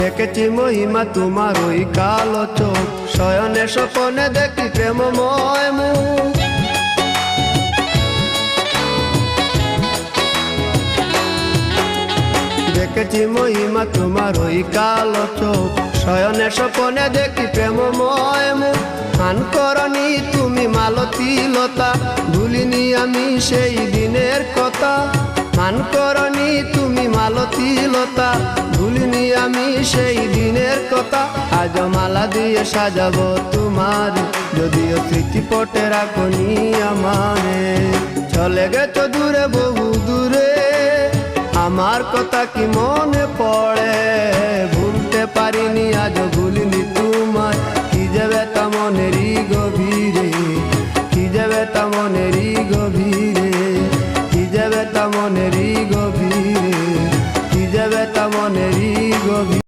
দেখেছি মহিমা তোমার ওই কালো চোখ, শয়নে স্বপনে দেখি প্রেমময় মুখ। দেখেছি মহিমা তোমার ওই কালো চোখ, শয়নে স্বপনে দেখি প্রেমময় মুখ। খান করনি তুমি মালতী লতা, ভুলিনি আমি সেই দিনের কথা। খান করনি তুমি মালতী লতা, ভুলিনি আমি সেই দিনের কথা। আজ মালা দিয়ে সাজাবো তোমার, যদিও স্মৃতিপটে রাখনি আমারে। চলে গেছো দূরে বহু দূরে, আমার কথা কি মনে পড়ে? ভুলতে পারিনি আজ ভুলিনি তোমায়, কি যাবে তা মনেরই গভীরে, কি যাবে তা মনেরই গভীরে, কি যাবে তা মনেরই গভীরে, কি যাবে তা মনেরই গভীরে।